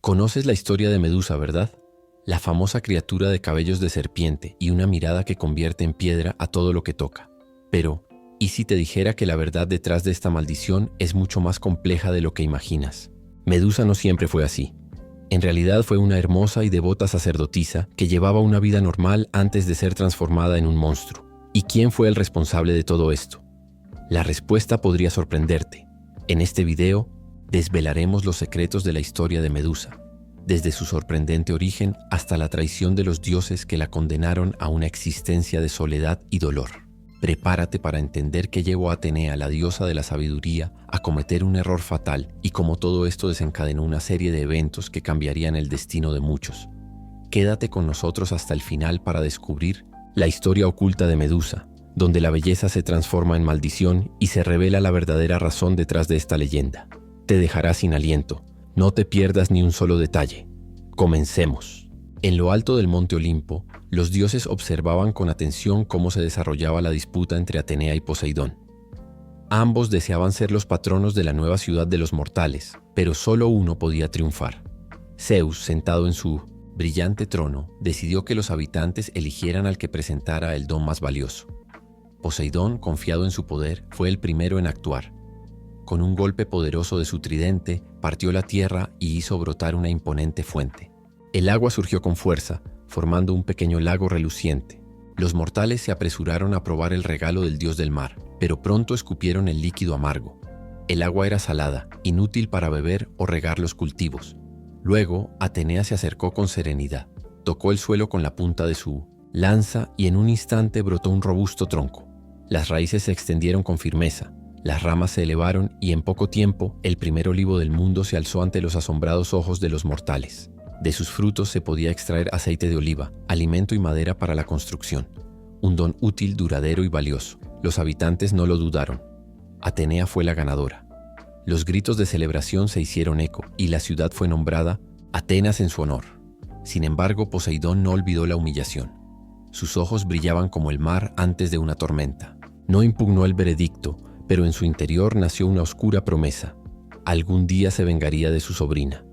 Conoces la historia de Medusa, ¿verdad? La famosa criatura de cabellos de serpiente y una mirada que convierte en piedra a todo lo que toca. Pero, ¿y si te dijera que la verdad detrás de esta maldición es mucho más compleja de lo que imaginas? Medusa no siempre fue así. En realidad fue una hermosa y devota sacerdotisa que llevaba una vida normal antes de ser transformada en un monstruo. ¿Y quién fue el responsable de todo esto? La respuesta podría sorprenderte. En este video, desvelaremos los secretos de la historia de Medusa, desde su sorprendente origen hasta la traición de los dioses que la condenaron a una existencia de soledad y dolor. Prepárate para entender qué llevó a Atenea, la diosa de la sabiduría, a cometer un error fatal y cómo todo esto desencadenó una serie de eventos que cambiarían el destino de muchos. Quédate con nosotros hasta el final para descubrir la historia oculta de Medusa, donde la belleza se transforma en maldición y se revela la verdadera razón detrás de esta leyenda. Te dejará sin aliento. No te pierdas ni un solo detalle. Comencemos. En lo alto del monte Olimpo, los dioses observaban con atención cómo se desarrollaba la disputa entre Atenea y Poseidón. Ambos deseaban ser los patronos de la nueva ciudad de los mortales, pero solo uno podía triunfar. Zeus, sentado en su brillante trono, decidió que los habitantes eligieran al que presentara el don más valioso. Poseidón, confiado en su poder, fue el primero en actuar. Con un golpe poderoso de su tridente, partió la tierra y hizo brotar una imponente fuente. El agua surgió con fuerza, formando un pequeño lago reluciente. Los mortales se apresuraron a probar el regalo del dios del mar, pero pronto escupieron el líquido amargo. El agua era salada, inútil para beber o regar los cultivos. Luego, Atenea se acercó con serenidad, tocó el suelo con la punta de su lanza y en un instante brotó un robusto tronco. Las raíces se extendieron con firmeza, las ramas se elevaron y en poco tiempo el primer olivo del mundo se alzó ante los asombrados ojos de los mortales. De sus frutos se podía extraer aceite de oliva, alimento y madera para la construcción. Un don útil, duradero y valioso. Los habitantes no lo dudaron. Atenea fue la ganadora. Los gritos de celebración se hicieron eco y la ciudad fue nombrada Atenas en su honor. Sin embargo, Poseidón no olvidó la humillación. Sus ojos brillaban como el mar antes de una tormenta. No impugnó el veredicto, pero en su interior nació una oscura promesa. Algún día se vengaría de su sobrina.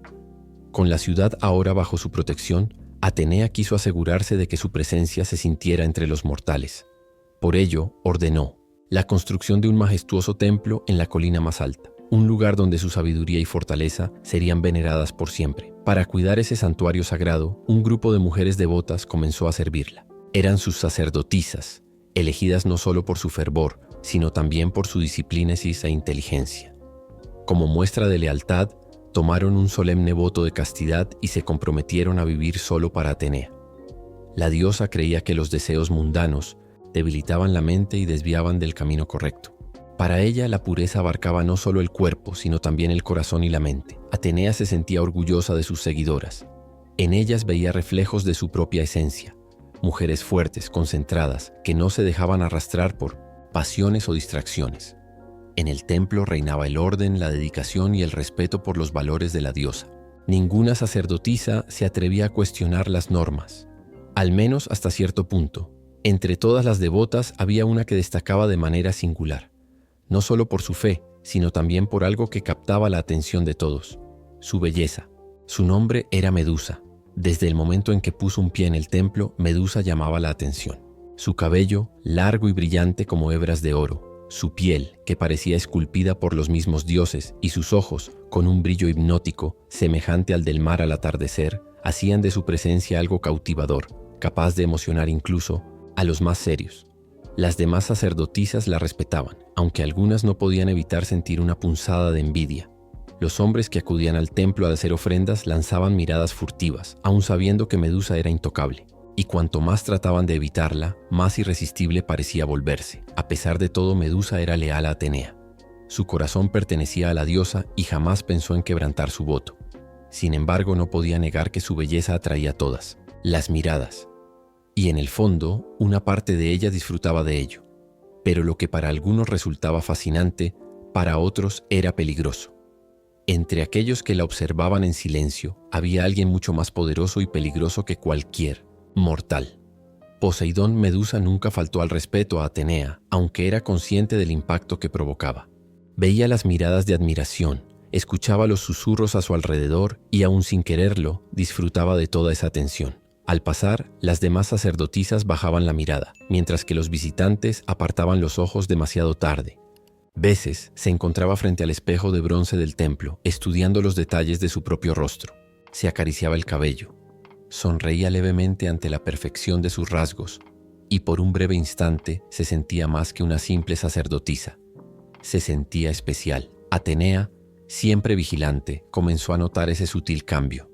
Con la ciudad ahora bajo su protección, Atenea quiso asegurarse de que su presencia se sintiera entre los mortales. Por ello, ordenó la construcción de un majestuoso templo en la colina más alta, un lugar donde su sabiduría y fortaleza serían veneradas por siempre. Para cuidar ese santuario sagrado, un grupo de mujeres devotas comenzó a servirla. Eran sus sacerdotisas, elegidas no solo por su fervor, sino también por su disciplina e inteligencia. Como muestra de lealtad, tomaron un solemne voto de castidad y se comprometieron a vivir solo para Atenea. La diosa creía que los deseos mundanos debilitaban la mente y desviaban del camino correcto. Para ella, la pureza abarcaba no solo el cuerpo, sino también el corazón y la mente. Atenea se sentía orgullosa de sus seguidoras. En ellas veía reflejos de su propia esencia. Mujeres fuertes, concentradas, que no se dejaban arrastrar por pasiones o distracciones. En el templo reinaba el orden, la dedicación y el respeto por los valores de la diosa. Ninguna sacerdotisa se atrevía a cuestionar las normas, al menos hasta cierto punto. Entre todas las devotas había una que destacaba de manera singular, no solo por su fe, sino también por algo que captaba la atención de todos: su belleza. Su nombre era Medusa. Desde el momento en que puso un pie en el templo, Medusa llamaba la atención. Su cabello, largo y brillante como hebras de oro, su piel, que parecía esculpida por los mismos dioses, y sus ojos, con un brillo hipnótico, semejante al del mar al atardecer, hacían de su presencia algo cautivador, capaz de emocionar incluso a los más serios. Las demás sacerdotisas la respetaban, aunque algunas no podían evitar sentir una punzada de envidia. Los hombres que acudían al templo a hacer ofrendas lanzaban miradas furtivas, aun sabiendo que Medusa era intocable. Y cuanto más trataban de evitarla, más irresistible parecía volverse. A pesar de todo, Medusa era leal a Atenea. Su corazón pertenecía a la diosa y jamás pensó en quebrantar su voto. Sin embargo, no podía negar que su belleza atraía a todas, las miradas. Y en el fondo, una parte de ella disfrutaba de ello. Pero lo que para algunos resultaba fascinante, para otros era peligroso. Entre aquellos que la observaban en silencio, había alguien mucho más poderoso y peligroso que cualquier mortal. Poseidón Medusa nunca faltó al respeto a Atenea, aunque era consciente del impacto que provocaba. Veía las miradas de admiración, Escuchaba los susurros a su alrededor y, aun sin quererlo, disfrutaba de toda esa atención. Al pasar, las demás sacerdotisas bajaban la mirada, mientras que los visitantes apartaban los ojos demasiado tarde. Veces se encontraba frente al espejo de bronce del templo, estudiando los detalles de su propio rostro. Se acariciaba el cabello. Sonreía levemente ante la perfección de sus rasgos, y por un breve instante se sentía más que una simple sacerdotisa. Se sentía especial. Atenea, siempre vigilante, comenzó a notar ese sutil cambio.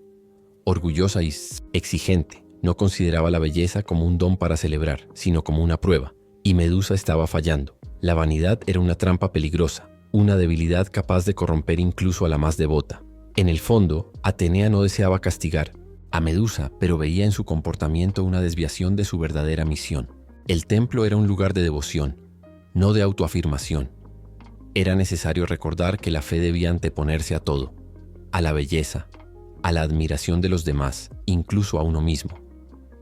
Orgullosa y exigente, no consideraba la belleza como un don para celebrar, sino como una prueba, y Medusa estaba fallando. La vanidad era una trampa peligrosa, una debilidad capaz de corromper incluso a la más devota. En el fondo, Atenea no deseaba castigar a Medusa, pero veía en su comportamiento una desviación de su verdadera misión. El templo era un lugar de devoción, no de autoafirmación. Era necesario recordar que la fe debía anteponerse a todo, a la belleza, a la admiración de los demás, incluso a uno mismo.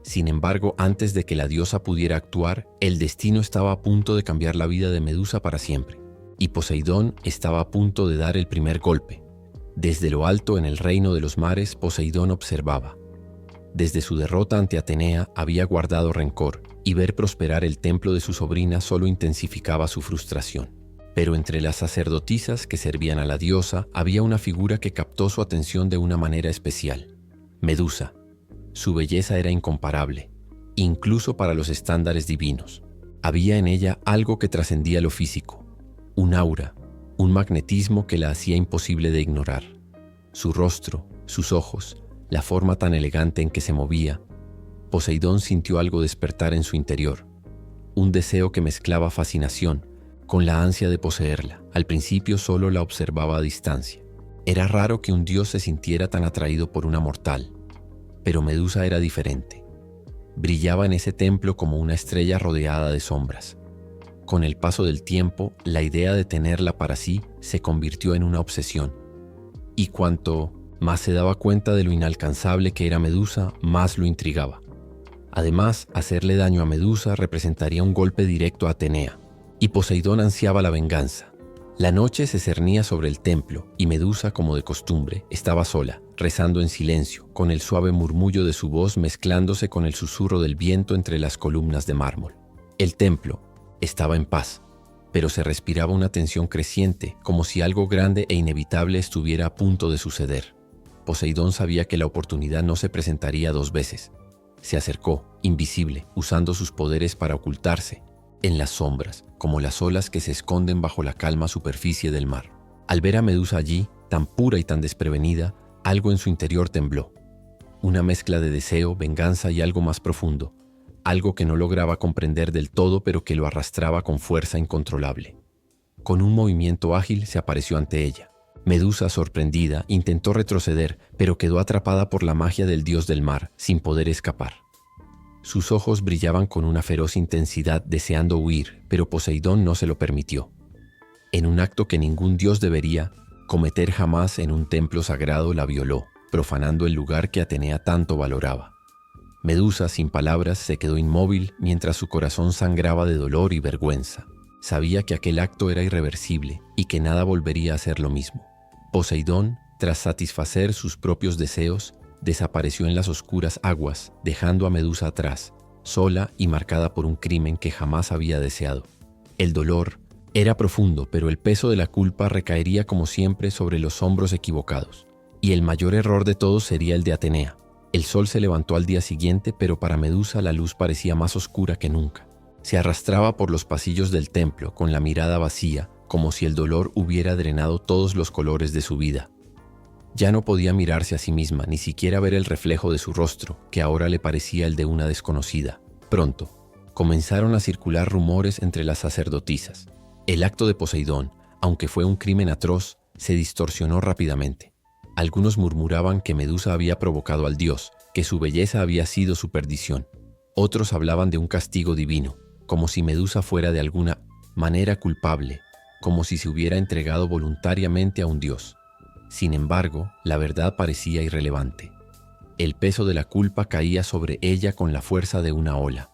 Sin embargo, antes de que la diosa pudiera actuar, el destino estaba a punto de cambiar la vida de Medusa para siempre, y Poseidón estaba a punto de dar el primer golpe. Desde lo alto en el reino de los mares, Poseidón observaba. Desde su derrota ante Atenea había guardado rencor, y ver prosperar el templo de su sobrina solo intensificaba su frustración. Pero entre las sacerdotisas que servían a la diosa había una figura que captó su atención de una manera especial: Medusa. Su belleza era incomparable, incluso para los estándares divinos. Había en ella algo que trascendía lo físico, un aura, un magnetismo que la hacía imposible de ignorar. Su rostro, sus ojos, la forma tan elegante en que se movía. Poseidón sintió algo despertar en su interior, un deseo que mezclaba fascinación con la ansia de poseerla. Al principio solo la observaba a distancia. Era raro que un dios se sintiera tan atraído por una mortal, pero Medusa era diferente. Brillaba en ese templo como una estrella rodeada de sombras. Con el paso del tiempo, la idea de tenerla para sí se convirtió en una obsesión. Y cuanto más se daba cuenta de lo inalcanzable que era Medusa, más lo intrigaba. Además, hacerle daño a Medusa representaría un golpe directo a Atenea, y Poseidón ansiaba la venganza. La noche se cernía sobre el templo, y Medusa, como de costumbre, estaba sola, rezando en silencio, con el suave murmullo de su voz mezclándose con el susurro del viento entre las columnas de mármol. El templo estaba en paz, pero se respiraba una tensión creciente, como si algo grande e inevitable estuviera a punto de suceder. Poseidón sabía que la oportunidad no se presentaría dos veces. Se acercó, invisible, usando sus poderes para ocultarse, en las sombras, como las olas que se esconden bajo la calma superficie del mar. Al ver a Medusa allí, tan pura y tan desprevenida, algo en su interior tembló. Una mezcla de deseo, venganza y algo más profundo, algo que no lograba comprender del todo, pero que lo arrastraba con fuerza incontrolable. Con un movimiento ágil se apareció ante ella. Medusa, sorprendida, intentó retroceder, pero quedó atrapada por la magia del dios del mar, sin poder escapar. Sus ojos brillaban con una feroz intensidad, deseando huir, pero Poseidón no se lo permitió. En un acto que ningún dios debería cometer jamás en un templo sagrado, la violó, profanando el lugar que Atenea tanto valoraba. Medusa, sin palabras, se quedó inmóvil mientras su corazón sangraba de dolor y vergüenza. Sabía que aquel acto era irreversible y que nada volvería a ser lo mismo. Poseidón, tras satisfacer sus propios deseos, desapareció en las oscuras aguas, dejando a Medusa atrás, sola y marcada por un crimen que jamás había deseado. El dolor era profundo, pero el peso de la culpa recaería como siempre sobre los hombros equivocados. Y el mayor error de todos sería el de Atenea. El sol se levantó al día siguiente, pero para Medusa la luz parecía más oscura que nunca. Se arrastraba por los pasillos del templo con la mirada vacía, como si el dolor hubiera drenado todos los colores de su vida. Ya no podía mirarse a sí misma, ni siquiera ver el reflejo de su rostro, que ahora le parecía el de una desconocida. Pronto, comenzaron a circular rumores entre las sacerdotisas. El acto de Poseidón, aunque fue un crimen atroz, se distorsionó rápidamente. Algunos murmuraban que Medusa había provocado al dios, que su belleza había sido su perdición. Otros hablaban de un castigo divino, como si Medusa fuera de alguna manera culpable, como si se hubiera entregado voluntariamente a un dios. Sin embargo, la verdad parecía irrelevante. El peso de la culpa caía sobre ella con la fuerza de una ola.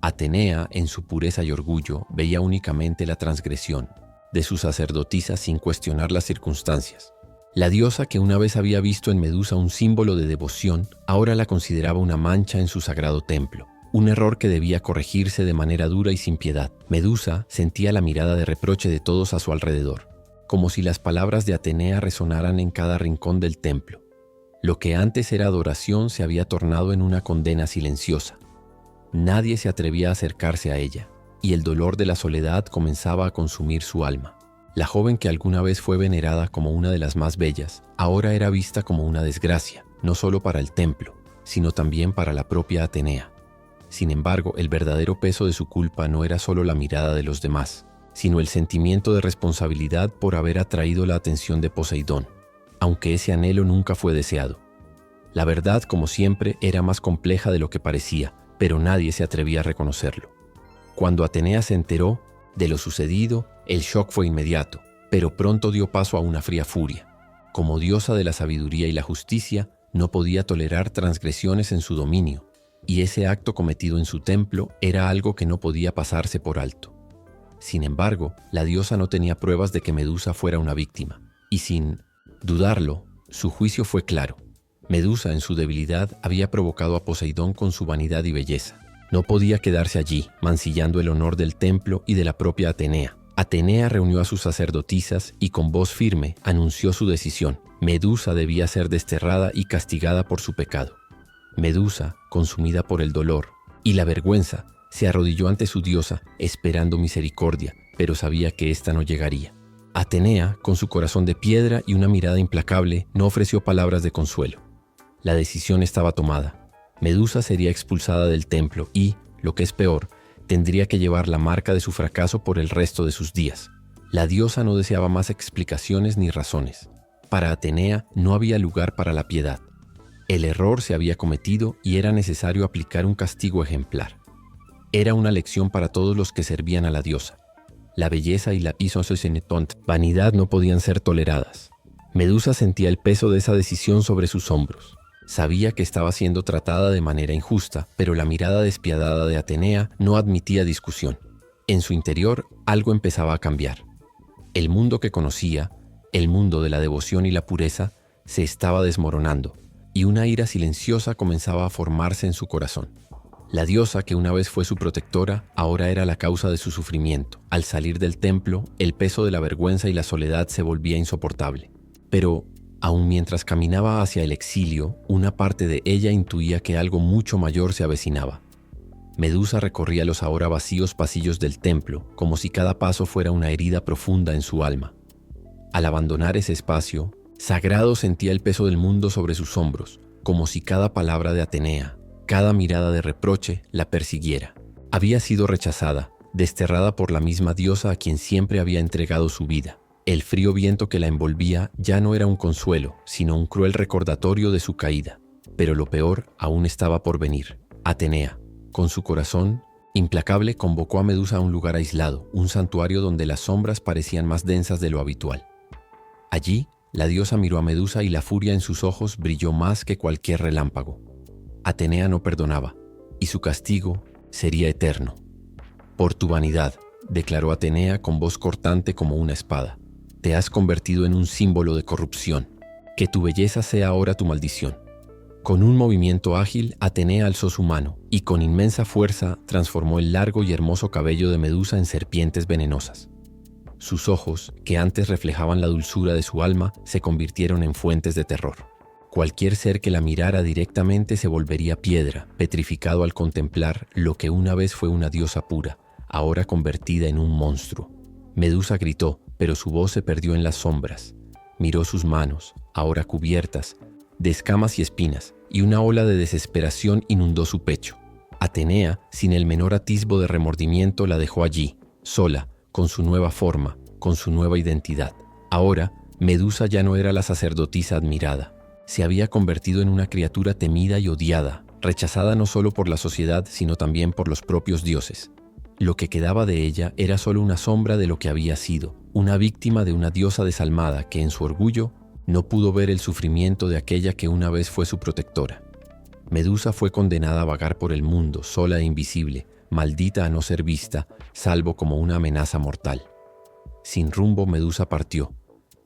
Atenea, en su pureza y orgullo, veía únicamente la transgresión de sus sacerdotisas sin cuestionar las circunstancias. La diosa, que una vez había visto en Medusa un símbolo de devoción, ahora la consideraba una mancha en su sagrado templo. Un error que debía corregirse de manera dura y sin piedad. Medusa sentía la mirada de reproche de todos a su alrededor, como si las palabras de Atenea resonaran en cada rincón del templo. Lo que antes era adoración se había tornado en una condena silenciosa. Nadie se atrevía a acercarse a ella, y el dolor de la soledad comenzaba a consumir su alma. La joven que alguna vez fue venerada como una de las más bellas, ahora era vista como una desgracia, no solo para el templo, sino también para la propia Atenea. Sin embargo, el verdadero peso de su culpa no era solo la mirada de los demás, sino el sentimiento de responsabilidad por haber atraído la atención de Poseidón, aunque ese anhelo nunca fue deseado. La verdad, como siempre, era más compleja de lo que parecía, pero nadie se atrevía a reconocerlo. Cuando Atenea se enteró de lo sucedido, el shock fue inmediato, pero pronto dio paso a una fría furia. Como diosa de la sabiduría y la justicia, no podía tolerar transgresiones en su dominio, y ese acto cometido en su templo era algo que no podía pasarse por alto. Sin embargo, la diosa no tenía pruebas de que Medusa fuera una víctima, y sin dudarlo, su juicio fue claro. Medusa, en su debilidad, había provocado a Poseidón con su vanidad y belleza. No podía quedarse allí, mancillando el honor del templo y de la propia Atenea. Atenea reunió a sus sacerdotisas y con voz firme anunció su decisión. Medusa debía ser desterrada y castigada por su pecado. Medusa, consumida por el dolor y la vergüenza, se arrodilló ante su diosa esperando misericordia, pero sabía que ésta no llegaría. Atenea, con su corazón de piedra y una mirada implacable, no ofreció palabras de consuelo. La decisión estaba tomada. Medusa sería expulsada del templo y, lo que es peor, tendría que llevar la marca de su fracaso por el resto de sus días. La diosa no deseaba más explicaciones ni razones. Para Atenea no había lugar para la piedad. El error se había cometido y era necesario aplicar un castigo ejemplar. Era una lección para todos los que servían a la diosa. La belleza y la vanidad no podían ser toleradas. Medusa sentía el peso de esa decisión sobre sus hombros. Sabía que estaba siendo tratada de manera injusta, pero la mirada despiadada de Atenea no admitía discusión. En su interior, algo empezaba a cambiar. El mundo que conocía, el mundo de la devoción y la pureza, se estaba desmoronando, y una ira silenciosa comenzaba a formarse en su corazón. La diosa, que una vez fue su protectora, ahora era la causa de su sufrimiento. Al salir del templo, el peso de la vergüenza y la soledad se volvía insoportable. Pero aun mientras caminaba hacia el exilio, una parte de ella intuía que algo mucho mayor se avecinaba. Medusa recorría los ahora vacíos pasillos del templo, como si cada paso fuera una herida profunda en su alma. Al abandonar ese espacio, sagrado, sentía el peso del mundo sobre sus hombros, como si cada palabra de Atenea, cada mirada de reproche, la persiguiera. Había sido rechazada, desterrada por la misma diosa a quien siempre había entregado su vida. El frío viento que la envolvía ya no era un consuelo, sino un cruel recordatorio de su caída. Pero lo peor aún estaba por venir. Atenea, con su corazón implacable, convocó a Medusa a un lugar aislado, un santuario donde las sombras parecían más densas de lo habitual. Allí, la diosa miró a Medusa y la furia en sus ojos brilló más que cualquier relámpago. Atenea no perdonaba, y su castigo sería eterno. «Por tu vanidad», declaró Atenea con voz cortante como una espada, «te has convertido en un símbolo de corrupción. Que tu belleza sea ahora tu maldición». Con un movimiento ágil, Atenea alzó su mano y con inmensa fuerza transformó el largo y hermoso cabello de Medusa en serpientes venenosas. Sus ojos, que antes reflejaban la dulzura de su alma, se convirtieron en fuentes de terror. Cualquier ser que la mirara directamente se volvería piedra, petrificado al contemplar lo que una vez fue una diosa pura, ahora convertida en un monstruo. Medusa gritó, pero su voz se perdió en las sombras. Miró sus manos, ahora cubiertas de escamas y espinas, y una ola de desesperación inundó su pecho. Atenea, sin el menor atisbo de remordimiento, la dejó allí, sola, con su nueva forma, con su nueva identidad. Ahora, Medusa ya no era la sacerdotisa admirada. Se había convertido en una criatura temida y odiada, rechazada no solo por la sociedad, sino también por los propios dioses. Lo que quedaba de ella era solo una sombra de lo que había sido, una víctima de una diosa desalmada que en su orgullo no pudo ver el sufrimiento de aquella que una vez fue su protectora. Medusa fue condenada a vagar por el mundo, sola e invisible, maldita a no ser vista, salvo como una amenaza mortal. Sin rumbo, Medusa partió,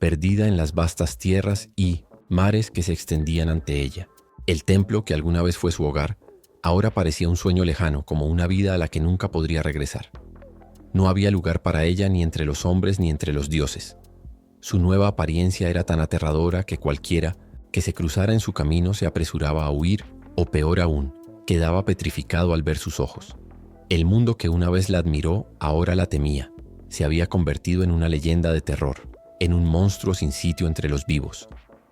perdida en las vastas tierras y mares que se extendían ante ella. El templo, que alguna vez fue su hogar, ahora parecía un sueño lejano, como una vida a la que nunca podría regresar. No había lugar para ella ni entre los hombres ni entre los dioses. Su nueva apariencia era tan aterradora que cualquiera que se cruzara en su camino se apresuraba a huir, o peor aún, quedaba petrificado al ver sus ojos. El mundo que una vez la admiró, ahora la temía. Se había convertido en una leyenda de terror, en un monstruo sin sitio entre los vivos.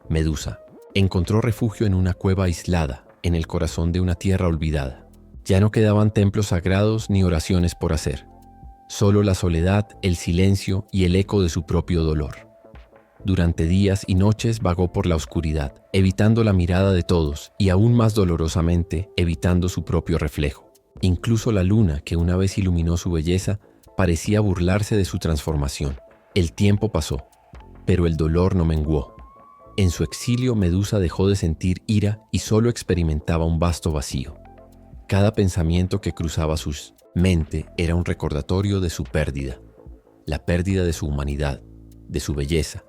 Medusa encontró refugio en una cueva aislada, en el corazón de una tierra olvidada. Ya no quedaban templos sagrados ni oraciones por hacer. Solo la soledad, el silencio y el eco de su propio dolor. Durante días y noches vagó por la oscuridad, evitando la mirada de todos y aún más dolorosamente evitando su propio reflejo. Incluso la luna, que una vez iluminó su belleza, parecía burlarse de su transformación. El tiempo pasó, pero el dolor no menguó. En su exilio, Medusa dejó de sentir ira y solo experimentaba un vasto vacío. Cada pensamiento que cruzaba su mente era un recordatorio de su pérdida, la pérdida de su humanidad, de su belleza,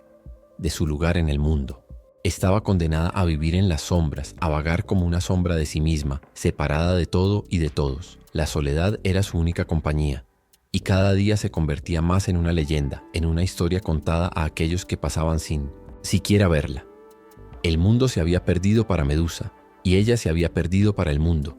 de su lugar en el mundo. Estaba condenada a vivir en las sombras, a vagar como una sombra de sí misma, separada de todo y de todos. La soledad era su única compañía, y cada día se convertía más en una leyenda, en una historia contada a aquellos que pasaban sin siquiera verla. El mundo se había perdido para Medusa, y ella se había perdido para el mundo,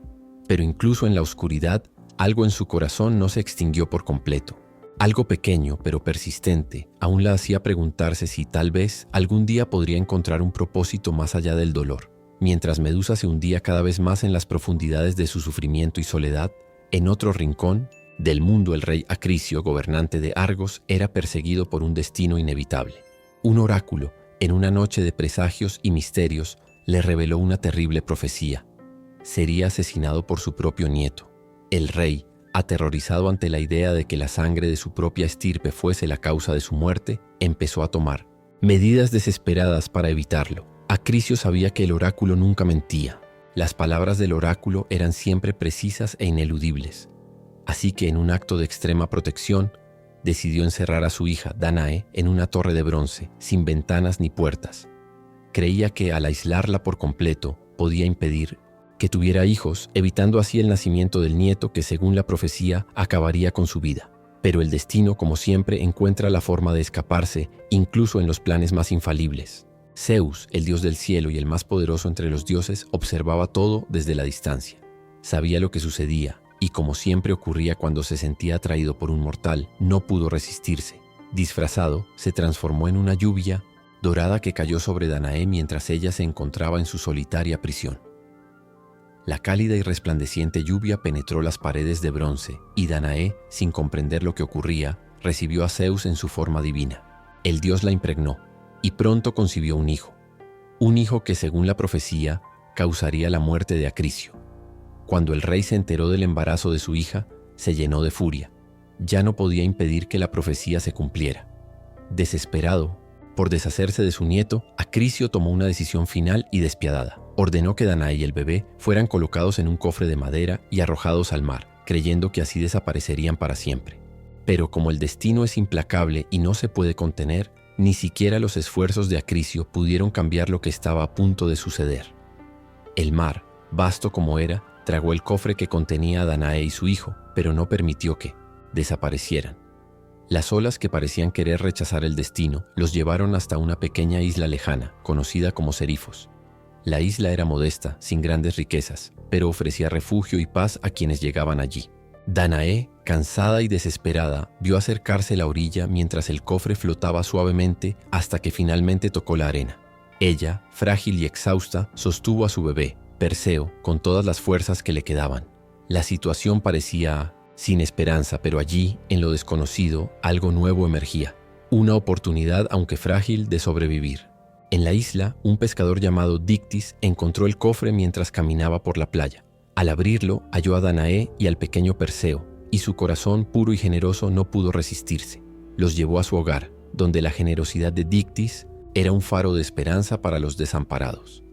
pero incluso en la oscuridad, algo en su corazón no se extinguió por completo. Algo pequeño pero persistente aún la hacía preguntarse si tal vez algún día podría encontrar un propósito más allá del dolor. Mientras Medusa se hundía cada vez más en las profundidades de su sufrimiento y soledad, en otro rincón del mundo el rey Acricio, gobernante de Argos, era perseguido por un destino inevitable. Un oráculo, en una noche de presagios y misterios, le reveló una terrible profecía. Sería asesinado por su propio nieto. El rey, aterrorizado ante la idea de que la sangre de su propia estirpe fuese la causa de su muerte, empezó a tomar medidas desesperadas para evitarlo. Acricio sabía que el oráculo nunca mentía. Las palabras del oráculo eran siempre precisas e ineludibles. Así que en un acto de extrema protección, decidió encerrar a su hija, Danae, en una torre de bronce, sin ventanas ni puertas. Creía que al aislarla por completo, podía impedir que tuviera hijos, evitando así el nacimiento del nieto que, según la profecía, acabaría con su vida. Pero el destino, como siempre, encuentra la forma de escaparse, incluso en los planes más infalibles. Zeus, el dios del cielo y el más poderoso entre los dioses, observaba todo desde la distancia. Sabía lo que sucedía, y como siempre ocurría cuando se sentía atraído por un mortal, no pudo resistirse. Disfrazado, se transformó en una lluvia dorada que cayó sobre Danae mientras ella se encontraba en su solitaria prisión. La cálida y resplandeciente lluvia penetró las paredes de bronce, y Danae, sin comprender lo que ocurría, recibió a Zeus en su forma divina. El dios la impregnó, y pronto concibió un hijo que, según la profecía, causaría la muerte de Acricio. Cuando el rey se enteró del embarazo de su hija, se llenó de furia. Ya no podía impedir que la profecía se cumpliera. Desesperado por deshacerse de su nieto, Acricio tomó una decisión final y despiadada. Ordenó que Danae y el bebé fueran colocados en un cofre de madera y arrojados al mar, creyendo que así desaparecerían para siempre. Pero como el destino es implacable y no se puede contener, ni siquiera los esfuerzos de Acricio pudieron cambiar lo que estaba a punto de suceder. El mar, vasto como era, tragó el cofre que contenía a Danae y su hijo, pero no permitió que desaparecieran. Las olas que parecían querer rechazar el destino los llevaron hasta una pequeña isla lejana, conocida como Serifos. La isla era modesta, sin grandes riquezas, pero ofrecía refugio y paz a quienes llegaban allí. Danae, cansada y desesperada, vio acercarse la orilla mientras el cofre flotaba suavemente hasta que finalmente tocó la arena. Ella, frágil y exhausta, sostuvo a su bebé, Perseo, con todas las fuerzas que le quedaban. La situación parecía sin esperanza, pero allí, en lo desconocido, algo nuevo emergía. Una oportunidad, aunque frágil, de sobrevivir. En la isla, un pescador llamado Dictys encontró el cofre mientras caminaba por la playa. Al abrirlo, halló a Danae y al pequeño Perseo, y su corazón puro y generoso no pudo resistirse. Los llevó a su hogar, donde la generosidad de Dictys era un faro de esperanza para los desamparados.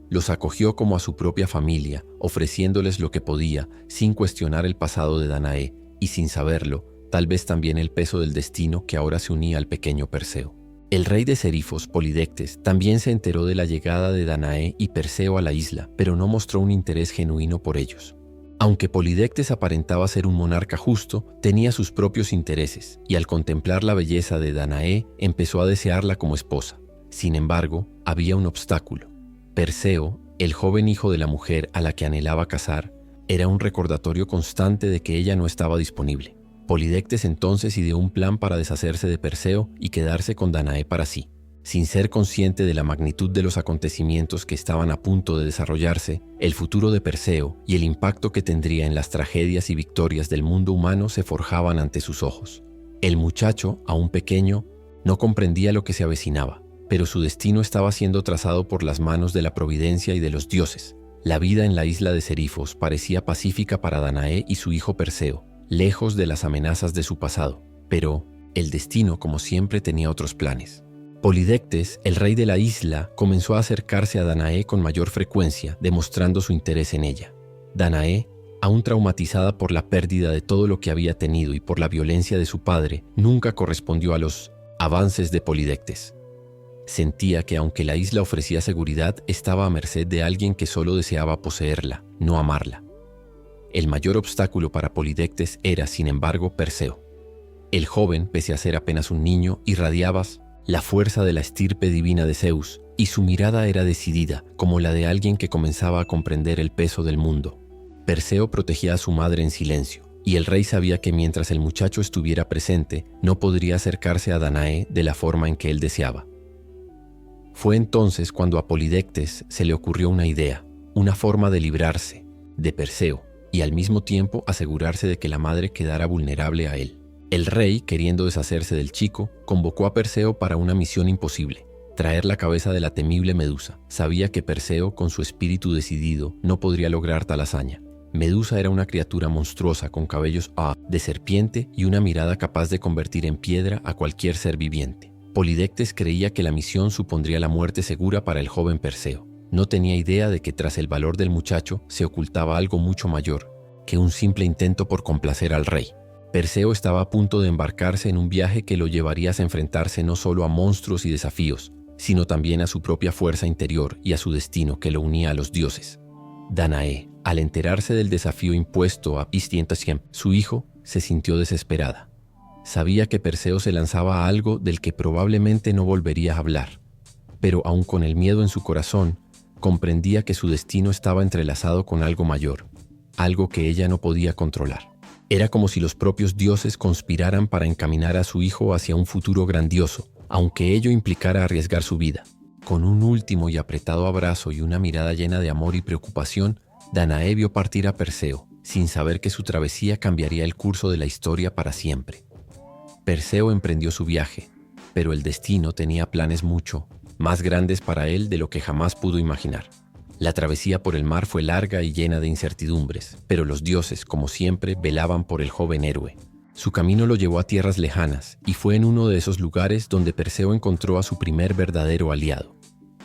Los acogió como a su propia familia, ofreciéndoles lo que podía, sin cuestionar el pasado de Danae, y sin saberlo, tal vez también el peso del destino que ahora se unía al pequeño Perseo. El rey de Serifos, Polidectes, también se enteró de la llegada de Danaé y Perseo a la isla, pero no mostró un interés genuino por ellos. Aunque Polidectes aparentaba ser un monarca justo, tenía sus propios intereses, y al contemplar la belleza de Danaé, empezó a desearla como esposa. Sin embargo, había un obstáculo. Perseo, el joven hijo de la mujer a la que anhelaba casar, era un recordatorio constante de que ella no estaba disponible. Polidectes entonces ideó un plan para deshacerse de Perseo y quedarse con Danaé para sí. Sin ser consciente de la magnitud de los acontecimientos que estaban a punto de desarrollarse, el futuro de Perseo y el impacto que tendría en las tragedias y victorias del mundo humano se forjaban ante sus ojos. El muchacho, aún pequeño, no comprendía lo que se avecinaba, pero su destino estaba siendo trazado por las manos de la providencia y de los dioses. La vida en la isla de Serifos parecía pacífica para Danaé y su hijo Perseo, lejos de las amenazas de su pasado, pero el destino, como siempre, tenía otros planes. Polidectes, el rey de la isla, comenzó a acercarse a Danaé con mayor frecuencia, demostrando su interés en ella. Danaé, aún traumatizada por la pérdida de todo lo que había tenido y por la violencia de su padre, nunca correspondió a los avances de Polidectes. Sentía que aunque la isla ofrecía seguridad, estaba a merced de alguien que solo deseaba poseerla, no amarla. El mayor obstáculo para Polidectes era, sin embargo, Perseo. El joven, pese a ser apenas un niño, irradiaba la fuerza de la estirpe divina de Zeus, y su mirada era decidida, como la de alguien que comenzaba a comprender el peso del mundo. Perseo protegía a su madre en silencio, y el rey sabía que mientras el muchacho estuviera presente, no podría acercarse a Danaé de la forma en que él deseaba. Fue entonces cuando a Polidectes se le ocurrió una idea, una forma de librarse de Perseo, y al mismo tiempo asegurarse de que la madre quedara vulnerable a él. El rey, queriendo deshacerse del chico, convocó a Perseo para una misión imposible: traer la cabeza de la temible Medusa. Sabía que Perseo, con su espíritu decidido, no podría lograr tal hazaña. Medusa era una criatura monstruosa con cabellos de serpiente y una mirada capaz de convertir en piedra a cualquier ser viviente. Polidectes creía que la misión supondría la muerte segura para el joven Perseo. No tenía idea de que tras el valor del muchacho se ocultaba algo mucho mayor que un simple intento por complacer al rey. Perseo estaba a punto de embarcarse en un viaje que lo llevaría a enfrentarse no solo a monstruos y desafíos, sino también a su propia fuerza interior y a su destino que lo unía a los dioses. Danaé, al enterarse del desafío impuesto a Istientasiem, su hijo, se sintió desesperada. Sabía que Perseo se lanzaba a algo del que probablemente no volvería a hablar, pero aun con el miedo en su corazón, comprendía que su destino estaba entrelazado con algo mayor, algo que ella no podía controlar. Era como si los propios dioses conspiraran para encaminar a su hijo hacia un futuro grandioso, aunque ello implicara arriesgar su vida. Con un último y apretado abrazo y una mirada llena de amor y preocupación, Danaé vio partir a Perseo, sin saber que su travesía cambiaría el curso de la historia para siempre. Perseo emprendió su viaje, pero el destino tenía planes mucho más grandes para él de lo que jamás pudo imaginar. La travesía por el mar fue larga y llena de incertidumbres, pero los dioses, como siempre, velaban por el joven héroe. Su camino lo llevó a tierras lejanas, y fue en uno de esos lugares donde Perseo encontró a su primer verdadero aliado.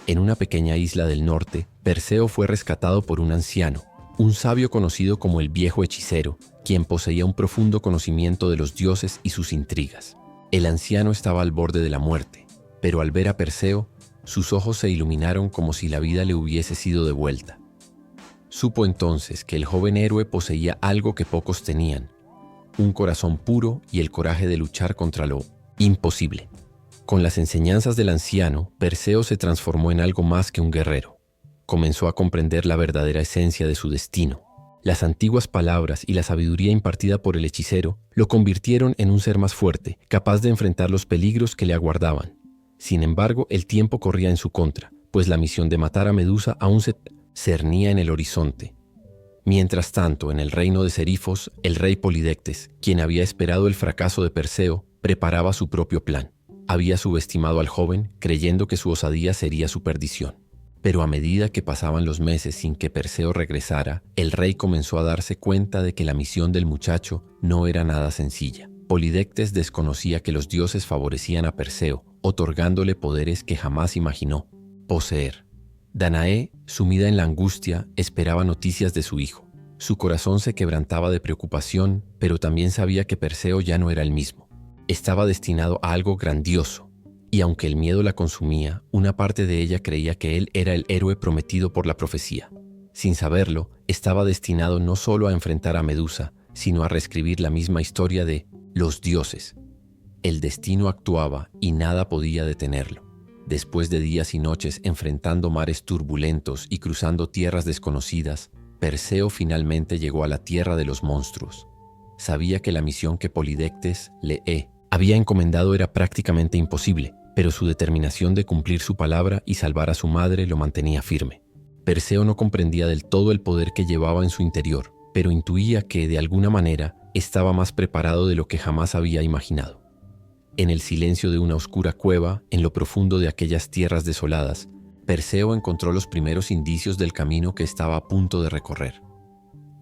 En una pequeña isla del norte, Perseo fue rescatado por un anciano, un sabio conocido como el viejo hechicero, quien poseía un profundo conocimiento de los dioses y sus intrigas. El anciano estaba al borde de la muerte, pero al ver a Perseo, sus ojos se iluminaron como si la vida le hubiese sido devuelta. Supo entonces que el joven héroe poseía algo que pocos tenían: un corazón puro y el coraje de luchar contra lo imposible. Con las enseñanzas del anciano, Perseo se transformó en algo más que un guerrero. Comenzó a comprender la verdadera esencia de su destino. Las antiguas palabras y la sabiduría impartida por el hechicero lo convirtieron en un ser más fuerte, capaz de enfrentar los peligros que le aguardaban. Sin embargo, el tiempo corría en su contra, pues la misión de matar a Medusa aún se cernía en el horizonte. Mientras tanto, en el reino de Serifos, el rey Polidectes, quien había esperado el fracaso de Perseo, preparaba su propio plan. Había subestimado al joven, creyendo que su osadía sería su perdición. Pero a medida que pasaban los meses sin que Perseo regresara, el rey comenzó a darse cuenta de que la misión del muchacho no era nada sencilla. Polidectes desconocía que los dioses favorecían a Perseo, otorgándole poderes que jamás imaginó poseer. Danaé, sumida en la angustia, esperaba noticias de su hijo. Su corazón se quebrantaba de preocupación, pero también sabía que Perseo ya no era el mismo. Estaba destinado a algo grandioso, Y aunque el miedo la consumía, una parte de ella creía que él era el héroe prometido por la profecía. Sin saberlo, estaba destinado no solo a enfrentar a Medusa, sino a reescribir la misma historia de los dioses. El destino actuaba y nada podía detenerlo. Después de días y noches enfrentando mares turbulentos y cruzando tierras desconocidas, Perseo finalmente llegó a la tierra de los monstruos. Sabía que la misión que Polidectes le había encomendado era prácticamente imposible, pero su determinación de cumplir su palabra y salvar a su madre lo mantenía firme. Perseo no comprendía del todo el poder que llevaba en su interior, pero intuía que, de alguna manera, estaba más preparado de lo que jamás había imaginado. En el silencio de una oscura cueva, en lo profundo de aquellas tierras desoladas, Perseo encontró los primeros indicios del camino que estaba a punto de recorrer.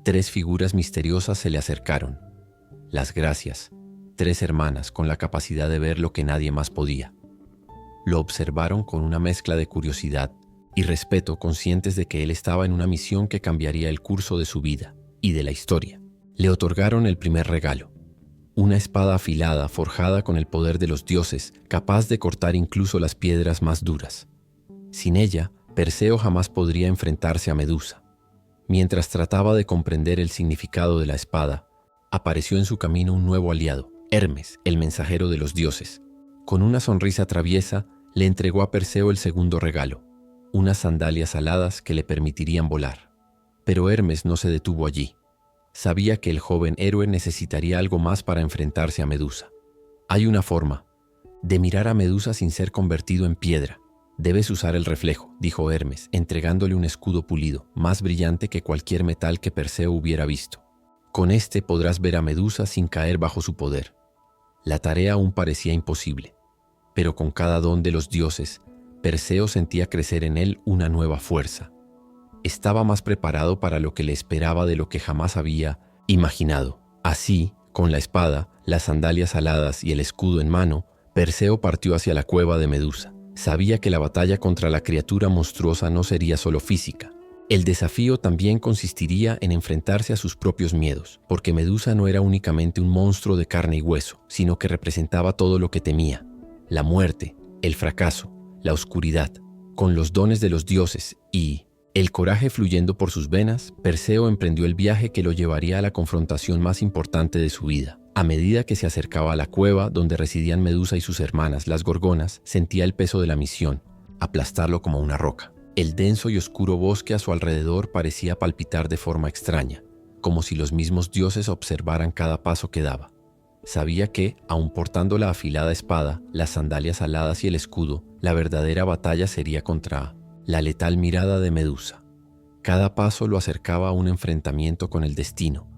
3 figuras misteriosas se le acercaron. Las Gracias, 3 hermanas con la capacidad de ver lo que nadie más podía. Lo observaron con una mezcla de curiosidad y respeto, conscientes de que él estaba en una misión que cambiaría el curso de su vida y de la historia. Le otorgaron el primer regalo: una espada afilada forjada con el poder de los dioses, capaz de cortar incluso las piedras más duras. Sin ella, Perseo jamás podría enfrentarse a Medusa. Mientras trataba de comprender el significado de la espada, apareció en su camino un nuevo aliado, Hermes, el mensajero de los dioses. Con una sonrisa traviesa, le entregó a Perseo el segundo regalo: unas sandalias aladas que le permitirían volar. Pero Hermes no se detuvo allí. Sabía que el joven héroe necesitaría algo más para enfrentarse a Medusa. Hay una forma de mirar a Medusa sin ser convertido en piedra. Debes usar el reflejo, dijo Hermes, entregándole un escudo pulido, más brillante que cualquier metal que Perseo hubiera visto. Con este podrás ver a Medusa sin caer bajo su poder. La tarea aún parecía imposible, pero con cada don de los dioses, Perseo sentía crecer en él una nueva fuerza. Estaba más preparado para lo que le esperaba de lo que jamás había imaginado. Así, con la espada, las sandalias aladas y el escudo en mano, Perseo partió hacia la cueva de Medusa. Sabía que la batalla contra la criatura monstruosa no sería solo física. El desafío también consistiría en enfrentarse a sus propios miedos, porque Medusa no era únicamente un monstruo de carne y hueso, sino que representaba todo lo que temía: la muerte, el fracaso, la oscuridad. Con los dones de los dioses y el coraje fluyendo por sus venas, Perseo emprendió el viaje que lo llevaría a la confrontación más importante de su vida. A medida que se acercaba a la cueva donde residían Medusa y sus hermanas, las Gorgonas, sentía el peso de la misión, aplastarlo como una roca. El denso y oscuro bosque a su alrededor parecía palpitar de forma extraña, como si los mismos dioses observaran cada paso que daba. Sabía que, aun portando la afilada espada, las sandalias aladas y el escudo, la verdadera batalla sería contra la letal mirada de Medusa. Cada paso lo acercaba a un enfrentamiento con el destino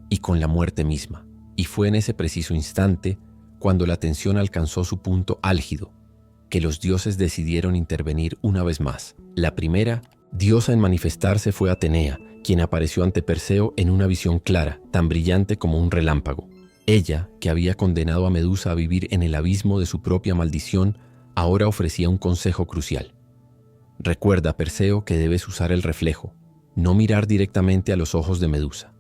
y con la muerte misma. Y fue en ese preciso instante, cuando la tensión alcanzó su punto álgido, que los dioses decidieron intervenir una vez más. La primera diosa en manifestarse fue Atenea, quien apareció ante Perseo en una visión clara, tan brillante como un relámpago. Ella, que había condenado a Medusa a vivir en el abismo de su propia maldición, ahora ofrecía un consejo crucial. Recuerda, Perseo, que debes usar el reflejo, no mirar directamente a los ojos de Medusa.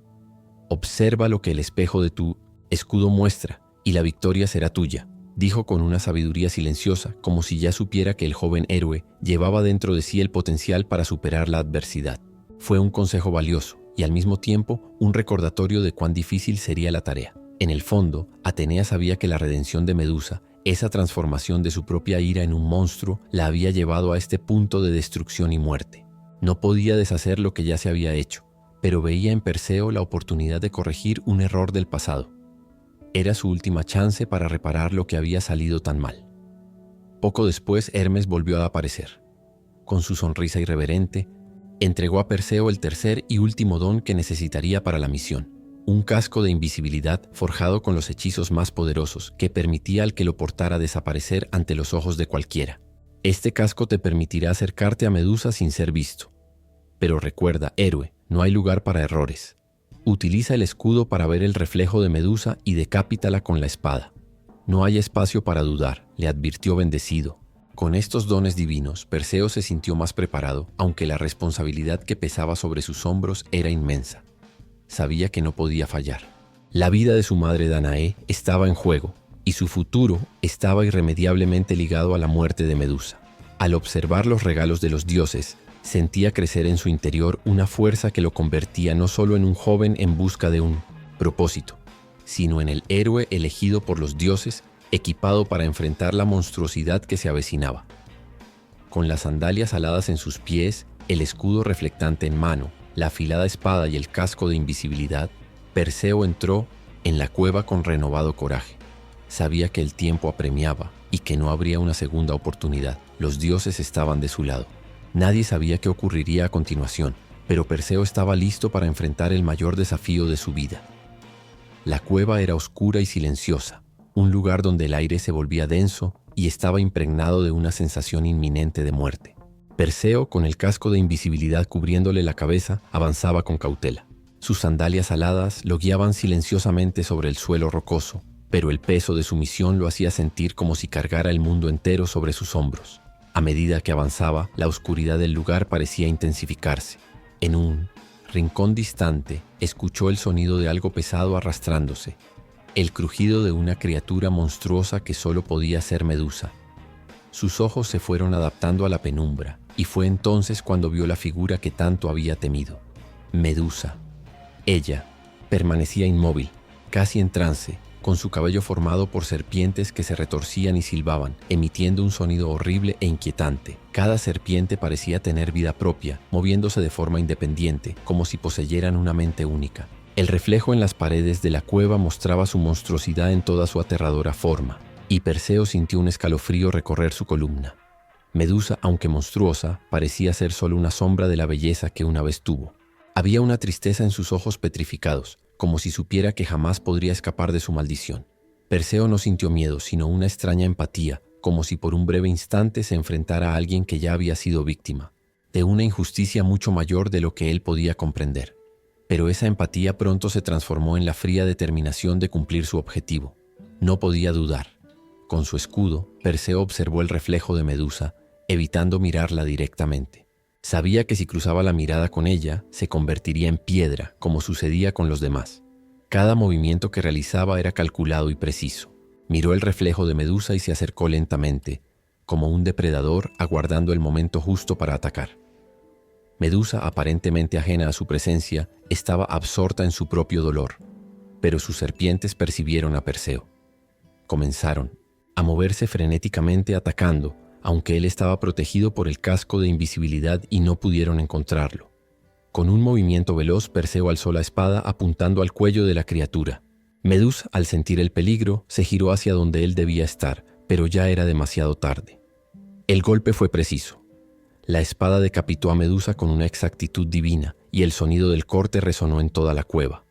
Observa lo que el espejo de tu escudo muestra, y la victoria será tuya, dijo con una sabiduría silenciosa, como si ya supiera que el joven héroe llevaba dentro de sí el potencial para superar la adversidad. Fue un consejo valioso, y al mismo tiempo un recordatorio de cuán difícil sería la tarea. En el fondo, Atenea sabía que la redención de Medusa, esa transformación de su propia ira en un monstruo, la había llevado a este punto de destrucción y muerte. No podía deshacer lo que ya se había hecho, pero veía en Perseo la oportunidad de corregir un error del pasado. Era su última chance para reparar lo que había salido tan mal. Poco después, Hermes volvió a aparecer. Con su sonrisa irreverente, entregó a Perseo el tercer y último don que necesitaría para la misión: un casco de invisibilidad forjado con los hechizos más poderosos que permitía al que lo portara desaparecer ante los ojos de cualquiera. Este casco te permitirá acercarte a Medusa sin ser visto. Pero recuerda, héroe, no hay lugar para errores. Utiliza el escudo para ver el reflejo de Medusa y decápitala con la espada. No hay espacio para dudar, le advirtió bendecido. Con estos dones divinos, Perseo se sintió más preparado, aunque la responsabilidad que pesaba sobre sus hombros era inmensa. Sabía que no podía fallar. La vida de su madre Danae estaba en juego, y su futuro estaba irremediablemente ligado a la muerte de Medusa. Al observar los regalos de los dioses, sentía crecer en su interior una fuerza que lo convertía no solo en un joven en busca de un propósito, sino en el héroe elegido por los dioses, equipado para enfrentar la monstruosidad que se avecinaba. Con las sandalias aladas en sus pies, el escudo reflectante en mano, la afilada espada y el casco de invisibilidad, Perseo entró en la cueva con renovado coraje. Sabía que el tiempo apremiaba y que no habría una segunda oportunidad. Los dioses estaban de su lado. Nadie sabía qué ocurriría a continuación, pero Perseo estaba listo para enfrentar el mayor desafío de su vida. La cueva era oscura y silenciosa, un lugar donde el aire se volvía denso y estaba impregnado de una sensación inminente de muerte. Perseo, con el casco de invisibilidad cubriéndole la cabeza, avanzaba con cautela. Sus sandalias aladas lo guiaban silenciosamente sobre el suelo rocoso, pero el peso de su misión lo hacía sentir como si cargara el mundo entero sobre sus hombros. A medida que avanzaba, la oscuridad del lugar parecía intensificarse. En un rincón distante, escuchó el sonido de algo pesado arrastrándose, el crujido de una criatura monstruosa que solo podía ser Medusa. Sus ojos se fueron adaptando a la penumbra, y fue entonces cuando vio la figura que tanto había temido. Medusa. Ella permanecía inmóvil, casi en trance, con su cabello formado por serpientes que se retorcían y silbaban, emitiendo un sonido horrible e inquietante. Cada serpiente parecía tener vida propia, moviéndose de forma independiente, como si poseyeran una mente única. El reflejo en las paredes de la cueva mostraba su monstruosidad en toda su aterradora forma, y Perseo sintió un escalofrío recorrer su columna. Medusa, aunque monstruosa, parecía ser solo una sombra de la belleza que una vez tuvo. Había una tristeza en sus ojos petrificados, como si supiera que jamás podría escapar de su maldición. Perseo no sintió miedo, sino una extraña empatía, como si por un breve instante se enfrentara a alguien que ya había sido víctima, de una injusticia mucho mayor de lo que él podía comprender. Pero esa empatía pronto se transformó en la fría determinación de cumplir su objetivo. No podía dudar. Con su escudo, Perseo observó el reflejo de Medusa, evitando mirarla directamente. Sabía que si cruzaba la mirada con ella, se convertiría en piedra, como sucedía con los demás. Cada movimiento que realizaba era calculado y preciso. Miró el reflejo de Medusa y se acercó lentamente, como un depredador aguardando el momento justo para atacar. Medusa, aparentemente ajena a su presencia, estaba absorta en su propio dolor, pero sus serpientes percibieron a Perseo. Comenzaron a moverse frenéticamente atacando, aunque él estaba protegido por el casco de invisibilidad y no pudieron encontrarlo. Con un movimiento veloz, Perseo alzó la espada apuntando al cuello de la criatura. Medusa, al sentir el peligro, se giró hacia donde él debía estar, pero ya era demasiado tarde. El golpe fue preciso. La espada decapitó a Medusa con una exactitud divina y el sonido del corte resonó en toda la cueva.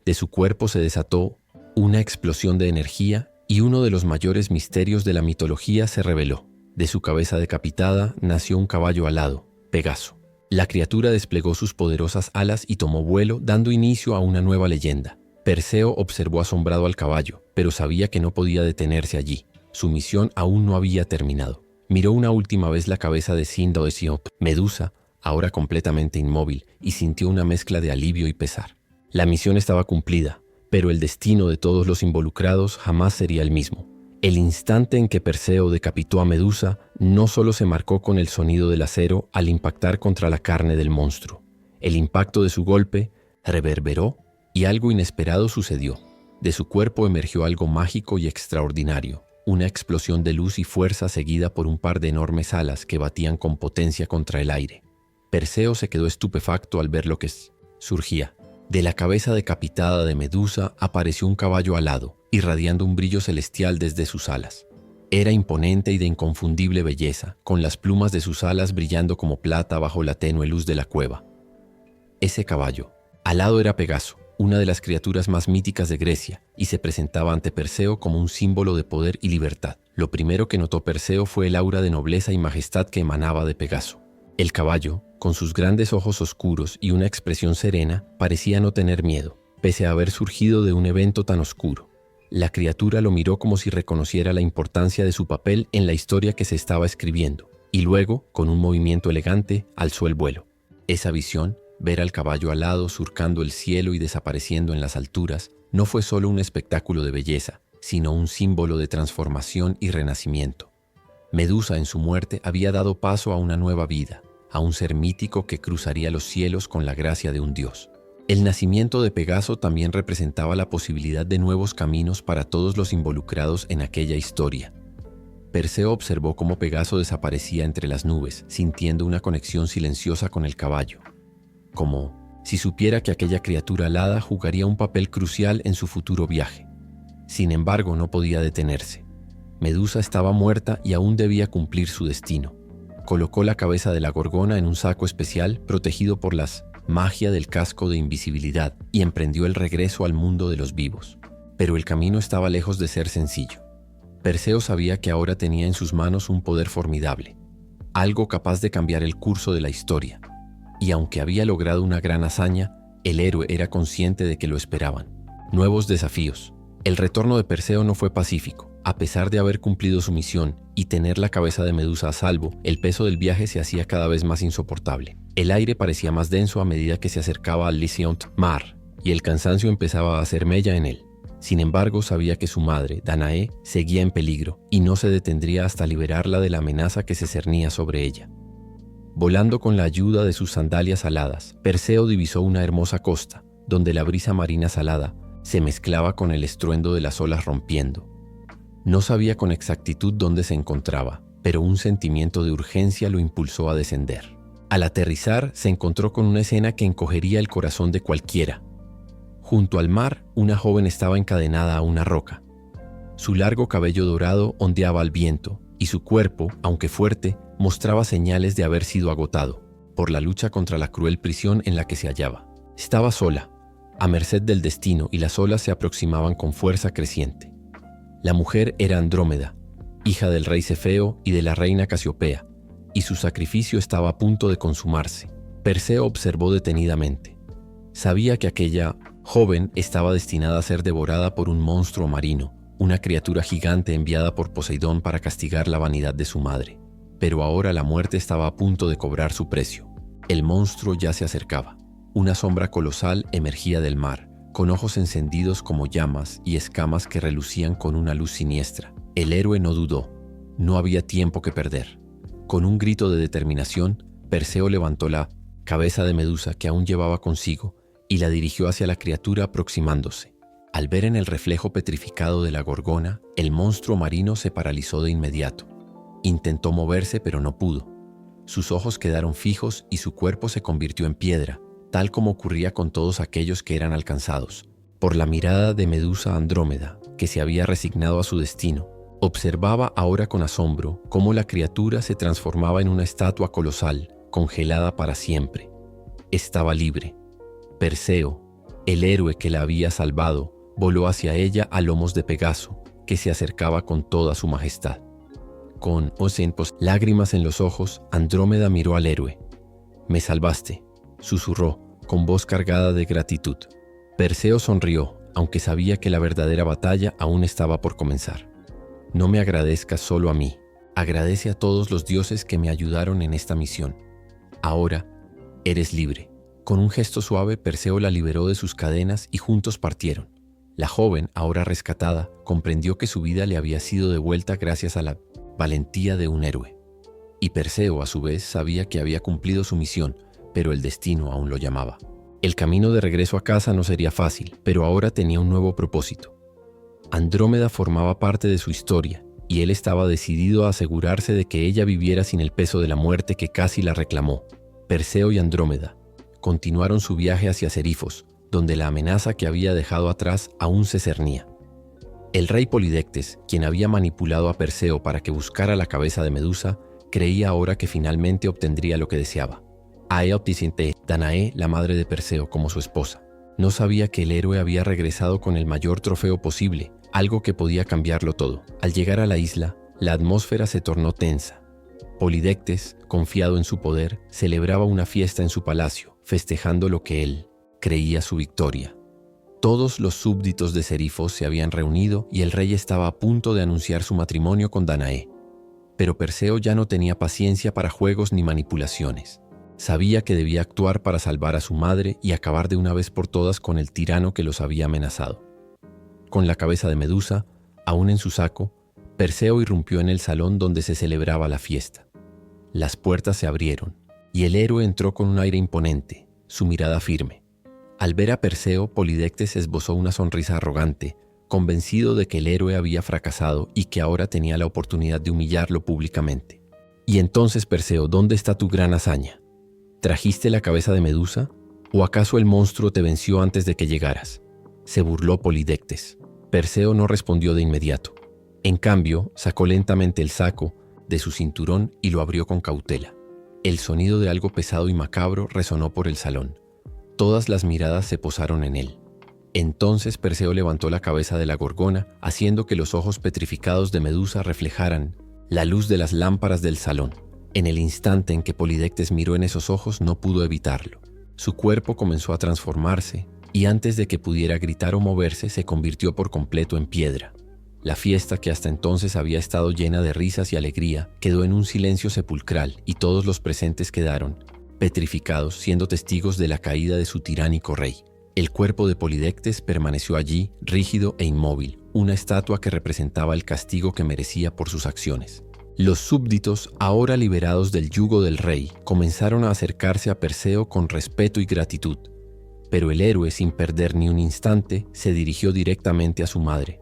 De su cuerpo se desató una explosión de energía y uno de los mayores misterios de la mitología se reveló. De su cabeza decapitada nació un caballo alado, Pegaso. La criatura desplegó sus poderosas alas y tomó vuelo, dando inicio a una nueva leyenda. Perseo observó asombrado al caballo, pero sabía que no podía detenerse allí. Su misión aún no había terminado. Miró una última vez la cabeza de Sindoesiop, Medusa, ahora completamente inmóvil, y sintió una mezcla de alivio y pesar. La misión estaba cumplida, pero el destino de todos los involucrados jamás sería el mismo. El instante en que Perseo decapitó a Medusa no solo se marcó con el sonido del acero al impactar contra la carne del monstruo. El impacto de su golpe reverberó y algo inesperado sucedió. De su cuerpo emergió algo mágico y extraordinario, una explosión de luz y fuerza seguida por un par de enormes alas que batían con potencia contra el aire. Perseo se quedó estupefacto al ver lo que surgía. De la cabeza decapitada de Medusa apareció un caballo alado, irradiando un brillo celestial desde sus alas. Era imponente y de inconfundible belleza, con las plumas de sus alas brillando como plata bajo la tenue luz de la cueva. Ese caballo, alado, era Pegaso, una de las criaturas más míticas de Grecia, y se presentaba ante Perseo como un símbolo de poder y libertad. Lo primero que notó Perseo fue el aura de nobleza y majestad que emanaba de Pegaso. El caballo, con sus grandes ojos oscuros y una expresión serena, parecía no tener miedo, pese a haber surgido de un evento tan oscuro. La criatura lo miró como si reconociera la importancia de su papel en la historia que se estaba escribiendo, y luego, con un movimiento elegante, alzó el vuelo. Esa visión, ver al caballo alado surcando el cielo y desapareciendo en las alturas, no fue solo un espectáculo de belleza, sino un símbolo de transformación y renacimiento. Medusa en su muerte había dado paso a una nueva vida, a un ser mítico que cruzaría los cielos con la gracia de un dios. El nacimiento de Pegaso también representaba la posibilidad de nuevos caminos para todos los involucrados en aquella historia. Perseo observó cómo Pegaso desaparecía entre las nubes, sintiendo una conexión silenciosa con el caballo, como si supiera que aquella criatura alada jugaría un papel crucial en su futuro viaje. Sin embargo, no podía detenerse. Medusa estaba muerta y aún debía cumplir su destino. Colocó la cabeza de la gorgona en un saco especial protegido por las magia del casco de invisibilidad y emprendió el regreso al mundo de los vivos. Pero el camino estaba lejos de ser sencillo. Perseo sabía que ahora tenía en sus manos un poder formidable, algo capaz de cambiar el curso de la historia. Y aunque había logrado una gran hazaña, el héroe era consciente de que lo esperaban nuevos desafíos. El retorno de Perseo no fue pacífico. A pesar de haber cumplido su misión y tener la cabeza de Medusa a salvo, el peso del viaje se hacía cada vez más insoportable. El aire parecía más denso a medida que se acercaba al Lysiont mar, y el cansancio empezaba a hacer mella en él. Sin embargo, sabía que su madre, Danae, seguía en peligro, y no se detendría hasta liberarla de la amenaza que se cernía sobre ella. Volando con la ayuda de sus sandalias aladas, Perseo divisó una hermosa costa, donde la brisa marina salada se mezclaba con el estruendo de las olas rompiendo. No sabía con exactitud dónde se encontraba, pero un sentimiento de urgencia lo impulsó a descender. Al aterrizar, se encontró con una escena que encogería el corazón de cualquiera. Junto al mar, una joven estaba encadenada a una roca. Su largo cabello dorado ondeaba al viento, y su cuerpo, aunque fuerte, mostraba señales de haber sido agotado por la lucha contra la cruel prisión en la que se hallaba. Estaba sola, a merced del destino, y las olas se aproximaban con fuerza creciente. La mujer era Andrómeda, hija del rey Cefeo y de la reina Casiopea, y su sacrificio estaba a punto de consumarse. Perseo observó detenidamente. Sabía que aquella joven estaba destinada a ser devorada por un monstruo marino, una criatura gigante enviada por Poseidón para castigar la vanidad de su madre. Pero ahora la muerte estaba a punto de cobrar su precio. El monstruo ya se acercaba. Una sombra colosal emergía del mar, con ojos encendidos como llamas y escamas que relucían con una luz siniestra. El héroe no dudó. No había tiempo que perder. Con un grito de determinación, Perseo levantó la cabeza de Medusa que aún llevaba consigo y la dirigió hacia la criatura aproximándose. Al ver en el reflejo petrificado de la gorgona, el monstruo marino se paralizó de inmediato. Intentó moverse, pero no pudo. Sus ojos quedaron fijos y su cuerpo se convirtió en piedra, tal como ocurría con todos aquellos que eran alcanzados por la mirada de Medusa Andrómeda, que se había resignado a su destino. Observaba ahora con asombro cómo la criatura se transformaba en una estatua colosal, congelada para siempre. Estaba libre. Perseo, el héroe que la había salvado, voló hacia ella a lomos de Pegaso, que se acercaba con toda su majestad. Con lágrimas en los ojos, Andrómeda miró al héroe. «Me salvaste», susurró, con voz cargada de gratitud. Perseo sonrió, aunque sabía que la verdadera batalla aún estaba por comenzar. «No me agradezcas solo a mí, agradece a todos los dioses que me ayudaron en esta misión. Ahora eres libre». Con un gesto suave, Perseo la liberó de sus cadenas y juntos partieron. La joven, ahora rescatada, comprendió que su vida le había sido devuelta gracias a la valentía de un héroe. Y Perseo, a su vez, sabía que había cumplido su misión, pero el destino aún lo llamaba. El camino de regreso a casa no sería fácil, pero ahora tenía un nuevo propósito. Andrómeda formaba parte de su historia, y él estaba decidido a asegurarse de que ella viviera sin el peso de la muerte que casi la reclamó. Perseo y Andrómeda continuaron su viaje hacia Serifos, donde la amenaza que había dejado atrás aún se cernía. El rey Polidectes, quien había manipulado a Perseo para que buscara la cabeza de Medusa, creía ahora que finalmente obtendría lo que deseaba. Aea Opticente, Danae, la madre de Perseo, como su esposa. No sabía que el héroe había regresado con el mayor trofeo posible, algo que podía cambiarlo todo. Al llegar a la isla, la atmósfera se tornó tensa. Polidectes, confiado en su poder, celebraba una fiesta en su palacio, festejando lo que él creía su victoria. Todos los súbditos de Serifos se habían reunido y el rey estaba a punto de anunciar su matrimonio con Danae. Pero Perseo ya no tenía paciencia para juegos ni manipulaciones. Sabía que debía actuar para salvar a su madre y acabar de una vez por todas con el tirano que los había amenazado. Con la cabeza de Medusa, Aún en su saco, Perseo irrumpió en el salón donde se celebraba la fiesta. Las puertas se abrieron, y el héroe entró con un aire imponente, su mirada firme. Al ver a Perseo, Polidectes esbozó una sonrisa arrogante, convencido de que el héroe había fracasado y que ahora tenía la oportunidad de humillarlo públicamente. «Y entonces, Perseo, ¿dónde está tu gran hazaña? ¿Trajiste la cabeza de Medusa? ¿O acaso el monstruo te venció antes de que llegaras?», se burló Polidectes. Perseo no respondió de inmediato. En cambio, sacó lentamente el saco de su cinturón y lo abrió con cautela. El sonido de algo pesado y macabro resonó por el salón. Todas las miradas se posaron en él. Entonces Perseo levantó la cabeza de la gorgona, haciendo que los ojos petrificados de Medusa reflejaran la luz de las lámparas del salón. En el instante en que Polidectes miró en esos ojos, no pudo evitarlo. Su cuerpo comenzó a transformarse, y antes de que pudiera gritar o moverse, se convirtió por completo en piedra. La fiesta, que hasta entonces había estado llena de risas y alegría, quedó en un silencio sepulcral, y todos los presentes quedaron petrificados, siendo testigos de la caída de su tiránico rey. El cuerpo de Polidectes permaneció allí, rígido e inmóvil, una estatua que representaba el castigo que merecía por sus acciones. Los súbditos, ahora liberados del yugo del rey, comenzaron a acercarse a Perseo con respeto y gratitud. Pero el héroe, sin perder ni un instante, se dirigió directamente a su madre.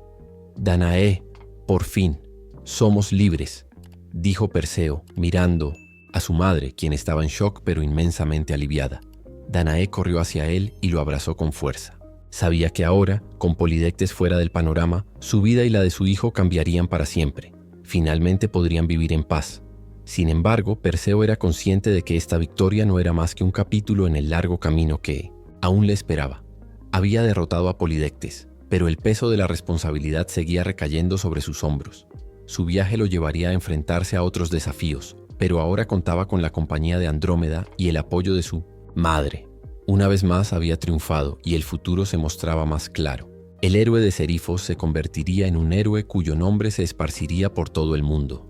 «Danae, por fin, somos libres», dijo Perseo, mirando a su madre, quien estaba en shock pero inmensamente aliviada. Danae corrió hacia él y lo abrazó con fuerza. Sabía que ahora, con Polidectes fuera del panorama, su vida y la de su hijo cambiarían para siempre. Finalmente podrían vivir en paz. Sin embargo, Perseo era consciente de que esta victoria no era más que un capítulo en el largo camino que aún le esperaba. Había derrotado a Polidectes, pero el peso de la responsabilidad seguía recayendo sobre sus hombros. Su viaje lo llevaría a enfrentarse a otros desafíos, pero ahora contaba con la compañía de Andrómeda y el apoyo de su madre. Una vez más había triunfado y el futuro se mostraba más claro. El héroe de Serifos se convertiría en un héroe cuyo nombre se esparciría por todo el mundo.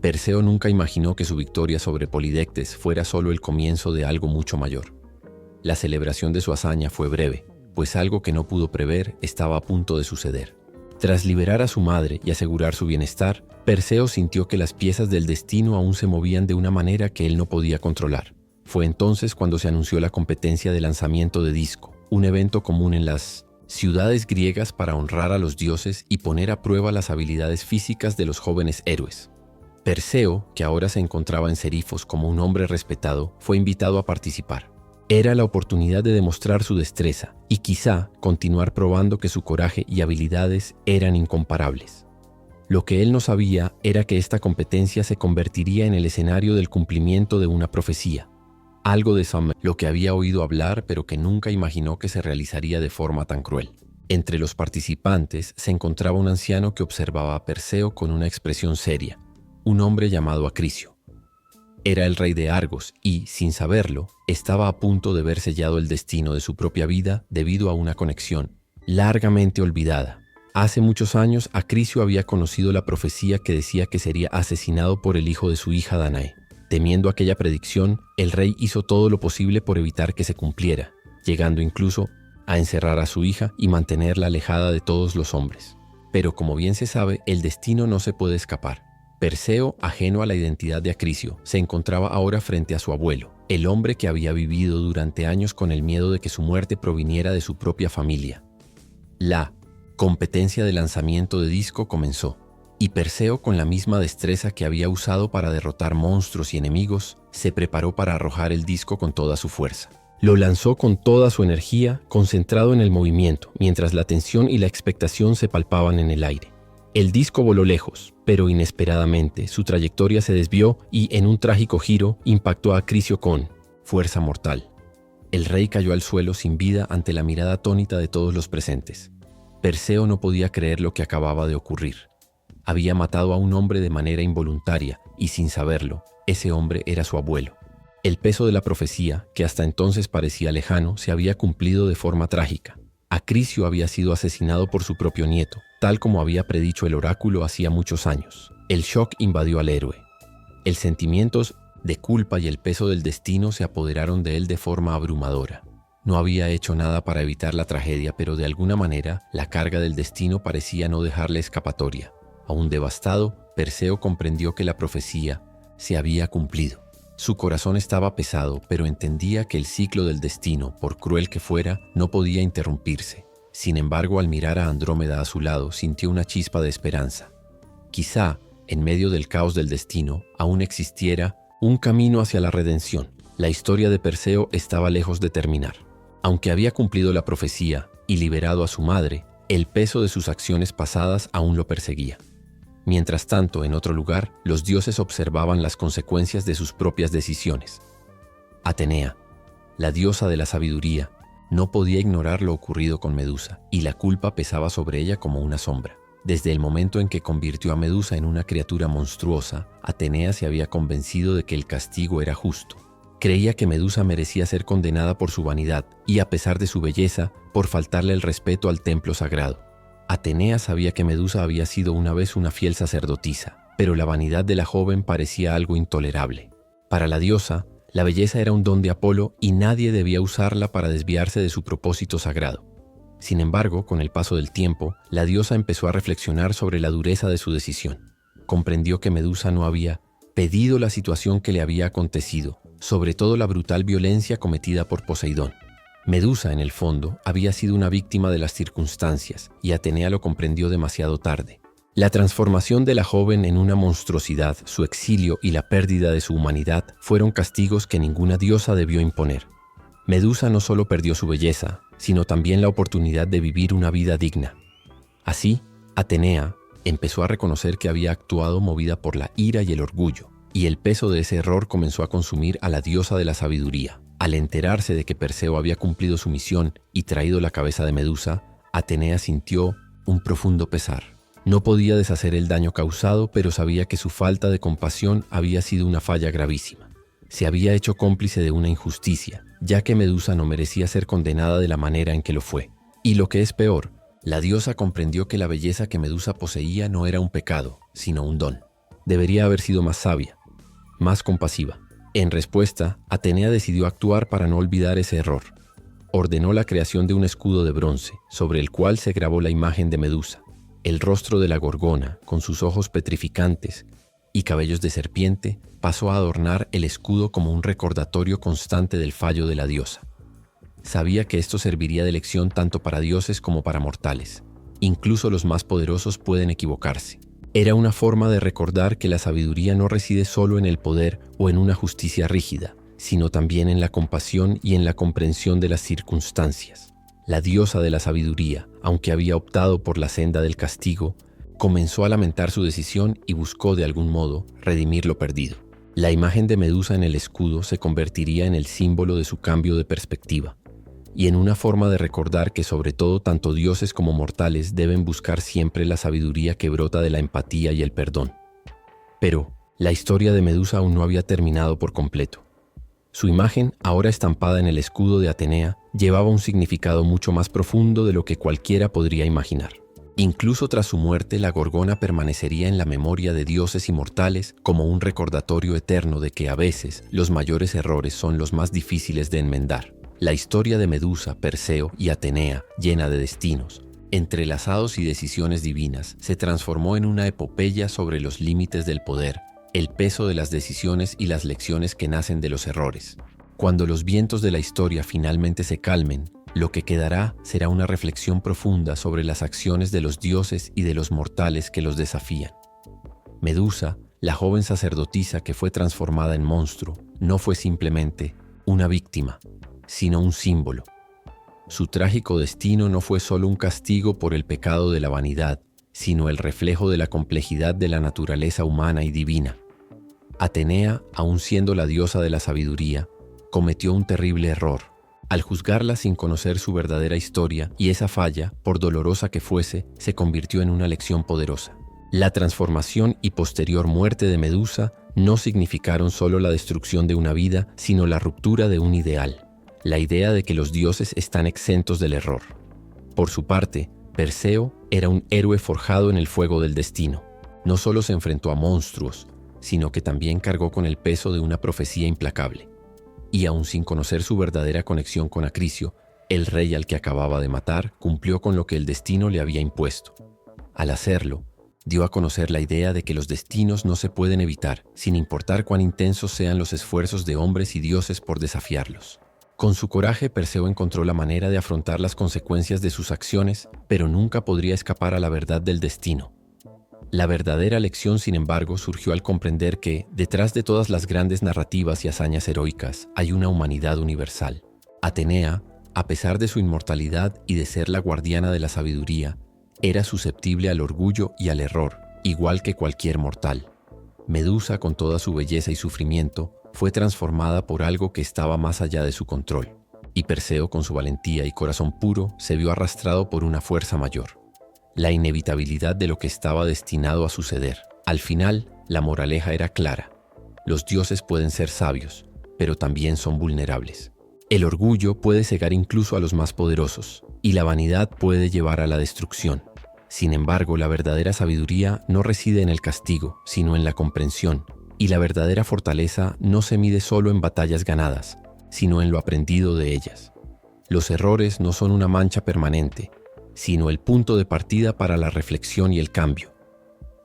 Perseo nunca imaginó que su victoria sobre Polidectes fuera solo el comienzo de algo mucho mayor. La celebración de su hazaña fue breve, pues algo que no pudo prever estaba a punto de suceder. Tras liberar a su madre y asegurar su bienestar, Perseo sintió que las piezas del destino aún se movían de una manera que él no podía controlar. Fue entonces cuando se anunció la competencia de lanzamiento de disco, un evento común en las ciudades griegas para honrar a los dioses y poner a prueba las habilidades físicas de los jóvenes héroes. Perseo, que ahora se encontraba en Serifos como un hombre respetado, fue invitado a participar. Era la oportunidad de demostrar su destreza y quizá continuar probando que su coraje y habilidades eran incomparables. Lo que él no sabía era que esta competencia se convertiría en el escenario del cumplimiento de una profecía. Algo de Sam, lo que había oído hablar pero que nunca imaginó que se realizaría de forma tan cruel. Entre los participantes se encontraba un anciano que observaba a Perseo con una expresión seria, un hombre llamado Acrisio. Era el rey de Argos y, sin saberlo, estaba a punto de ver sellado el destino de su propia vida debido a una conexión largamente olvidada. Hace muchos años, Acrisio había conocido la profecía que decía que sería asesinado por el hijo de su hija Danae. Temiendo aquella predicción, el rey hizo todo lo posible por evitar que se cumpliera, llegando incluso a encerrar a su hija y mantenerla alejada de todos los hombres. Pero como bien se sabe, el destino no se puede escapar. Perseo, ajeno a la identidad de Acrisio, se encontraba ahora frente a su abuelo, el hombre que había vivido durante años con el miedo de que su muerte proviniera de su propia familia. La competencia de lanzamiento de disco comenzó, y Perseo, con la misma destreza que había usado para derrotar monstruos y enemigos, se preparó para arrojar el disco con toda su fuerza. Lo lanzó con toda su energía, concentrado en el movimiento, mientras la tensión y la expectación se palpaban en el aire. El disco voló lejos, pero inesperadamente su trayectoria se desvió y, en un trágico giro, impactó a Acrisio con fuerza mortal. El rey cayó al suelo sin vida ante la mirada atónita de todos los presentes. Perseo no podía creer lo que acababa de ocurrir. Había matado a un hombre de manera involuntaria y, sin saberlo, ese hombre era su abuelo. El peso de la profecía, que hasta entonces parecía lejano, se había cumplido de forma trágica. Acrisio había sido asesinado por su propio nieto, tal como había predicho el oráculo hacía muchos años. El shock invadió al héroe. El sentimiento de culpa y el peso del destino se apoderaron de él de forma abrumadora. No había hecho nada para evitar la tragedia, pero de alguna manera la carga del destino parecía no dejarle escapatoria. Aún devastado, Perseo comprendió que la profecía se había cumplido. Su corazón estaba pesado, pero entendía que el ciclo del destino, por cruel que fuera, no podía interrumpirse. Sin embargo, al mirar a Andrómeda a su lado, sintió una chispa de esperanza. Quizá, en medio del caos del destino, aún existiera un camino hacia la redención. La historia de Perseo estaba lejos de terminar. Aunque había cumplido la profecía y liberado a su madre, el peso de sus acciones pasadas aún lo perseguía. Mientras tanto, en otro lugar, los dioses observaban las consecuencias de sus propias decisiones. Atenea, la diosa de la sabiduría, no podía ignorar lo ocurrido con Medusa, y la culpa pesaba sobre ella como una sombra. Desde el momento en que convirtió a Medusa en una criatura monstruosa, Atenea se había convencido de que el castigo era justo. Creía que Medusa merecía ser condenada por su vanidad y, a pesar de su belleza, por faltarle el respeto al templo sagrado. Atenea sabía que Medusa había sido una vez una fiel sacerdotisa, pero la vanidad de la joven parecía algo intolerable. Para la diosa, la belleza era un don de Apolo y nadie debía usarla para desviarse de su propósito sagrado. Sin embargo, con el paso del tiempo, la diosa empezó a reflexionar sobre la dureza de su decisión. Comprendió que Medusa no había pedido la situación que le había acontecido, sobre todo la brutal violencia cometida por Poseidón. Medusa, en el fondo, había sido una víctima de las circunstancias, y Atenea lo comprendió demasiado tarde. La transformación de la joven en una monstruosidad, su exilio y la pérdida de su humanidad fueron castigos que ninguna diosa debió imponer. Medusa no solo perdió su belleza, sino también la oportunidad de vivir una vida digna. Así, Atenea empezó a reconocer que había actuado movida por la ira y el orgullo, y el peso de ese error comenzó a consumir a la diosa de la sabiduría. Al enterarse de que Perseo había cumplido su misión y traído la cabeza de Medusa, Atenea sintió un profundo pesar. No podía deshacer el daño causado, pero sabía que su falta de compasión había sido una falla gravísima. Se había hecho cómplice de una injusticia, ya que Medusa no merecía ser condenada de la manera en que lo fue. Y lo que es peor, la diosa comprendió que la belleza que Medusa poseía no era un pecado, sino un don. Debería haber sido más sabia, más compasiva. En respuesta, Atenea decidió actuar para no olvidar ese error. Ordenó la creación de un escudo de bronce, sobre el cual se grabó la imagen de Medusa, el rostro de la gorgona, con sus ojos petrificantes y cabellos de serpiente, pasó a adornar el escudo como un recordatorio constante del fallo de la diosa. Sabía que esto serviría de lección tanto para dioses como para mortales. Incluso los más poderosos pueden equivocarse. Era una forma de recordar que la sabiduría no reside solo en el poder o en una justicia rígida, sino también en la compasión y en la comprensión de las circunstancias. La diosa de la sabiduría, aunque había optado por la senda del castigo, comenzó a lamentar su decisión y buscó de algún modo redimir lo perdido. La imagen de Medusa en el escudo se convertiría en el símbolo de su cambio de perspectiva, y en una forma de recordar que sobre todo tanto dioses como mortales deben buscar siempre la sabiduría que brota de la empatía y el perdón. Pero la historia de Medusa aún no había terminado por completo. Su imagen, ahora estampada en el escudo de Atenea, llevaba un significado mucho más profundo de lo que cualquiera podría imaginar. Incluso tras su muerte, la gorgona permanecería en la memoria de dioses y mortales como un recordatorio eterno de que a veces los mayores errores son los más difíciles de enmendar. La historia de Medusa, Perseo y Atenea, llena de destinos, entrelazados y decisiones divinas, se transformó en una epopeya sobre los límites del poder, el peso de las decisiones y las lecciones que nacen de los errores. Cuando los vientos de la historia finalmente se calmen, lo que quedará será una reflexión profunda sobre las acciones de los dioses y de los mortales que los desafían. Medusa, la joven sacerdotisa que fue transformada en monstruo, no fue simplemente una víctima, sino un símbolo. Su trágico destino no fue solo un castigo por el pecado de la vanidad, sino el reflejo de la complejidad de la naturaleza humana y divina. Atenea, aun siendo la diosa de la sabiduría, cometió un terrible error al juzgarla sin conocer su verdadera historia, y esa falla, por dolorosa que fuese, se convirtió en una lección poderosa. La transformación y posterior muerte de Medusa no significaron solo la destrucción de una vida, sino la ruptura de un ideal. La idea de que los dioses están exentos del error. Por su parte, Perseo era un héroe forjado en el fuego del destino. No solo se enfrentó a monstruos, sino que también cargó con el peso de una profecía implacable. y aun sin conocer su verdadera conexión con Acricio, el rey al que acababa de matar cumplió con lo que el destino le había impuesto. Al hacerlo, dio a conocer la idea de que los destinos no se pueden evitar, sin importar cuán intensos sean los esfuerzos de hombres y dioses por desafiarlos. Con su coraje, Perseo encontró la manera de afrontar las consecuencias de sus acciones, pero nunca podría escapar a la verdad del destino. La verdadera lección, sin embargo, surgió al comprender que, detrás de todas las grandes narrativas y hazañas heroicas, hay una humanidad universal. Atenea, a pesar de su inmortalidad y de ser la guardiana de la sabiduría, era susceptible al orgullo y al error, igual que cualquier mortal. Medusa, con toda su belleza y sufrimiento, fue transformada por algo que estaba más allá de su control, y Perseo, con su valentía y corazón puro, se vio arrastrado por una fuerza mayor. La inevitabilidad de lo que estaba destinado a suceder. Al final, la moraleja era clara. Los dioses pueden ser sabios, pero también son vulnerables. El orgullo puede cegar incluso a los más poderosos, y la vanidad puede llevar a la destrucción. Sin embargo, la verdadera sabiduría no reside en el castigo, sino en la comprensión, y la verdadera fortaleza no se mide solo en batallas ganadas, sino en lo aprendido de ellas. Los errores no son una mancha permanente, sino el punto de partida para la reflexión y el cambio.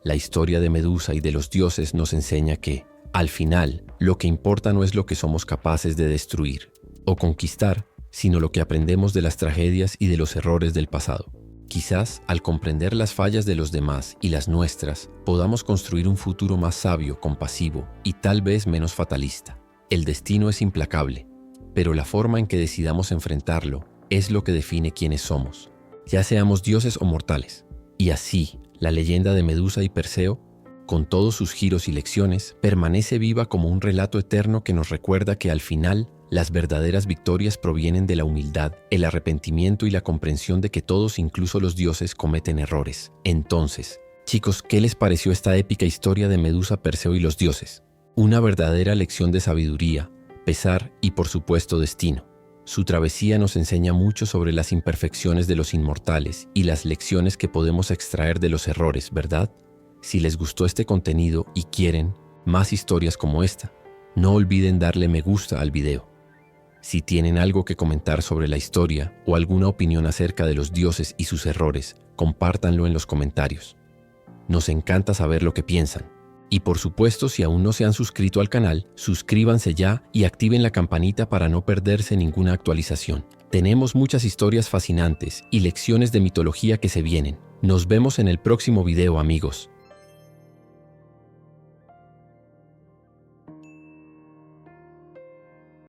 La historia de Medusa y de los dioses nos enseña que, al final, lo que importa no es lo que somos capaces de destruir o conquistar, sino lo que aprendemos de las tragedias y de los errores del pasado. Quizás, al comprender las fallas de los demás y las nuestras, podamos construir un futuro más sabio, compasivo y tal vez menos fatalista. El destino es implacable, pero la forma en que decidamos enfrentarlo es lo que define quiénes somos, ya seamos dioses o mortales. Y así, la leyenda de Medusa y Perseo, con todos sus giros y lecciones, permanece viva como un relato eterno que nos recuerda que al final, las verdaderas victorias provienen de la humildad, el arrepentimiento y la comprensión de que todos, incluso los dioses, cometen errores. Entonces, chicos, ¿qué les pareció esta épica historia de Medusa, Perseo y los dioses? Una verdadera lección de sabiduría, pesar y, por supuesto, destino. Su travesía nos enseña mucho sobre las imperfecciones de los inmortales y las lecciones que podemos extraer de los errores, ¿verdad? Si les gustó este contenido y quieren más historias como esta, no olviden darle me gusta al video. Si tienen algo que comentar sobre la historia o alguna opinión acerca de los dioses y sus errores, compártanlo en los comentarios. Nos encanta saber lo que piensan. Y por supuesto, si aún no se han suscrito al canal, suscríbanse ya y activen la campanita para no perderse ninguna actualización. Tenemos muchas historias fascinantes y lecciones de mitología que se vienen. Nos vemos en el próximo video, amigos.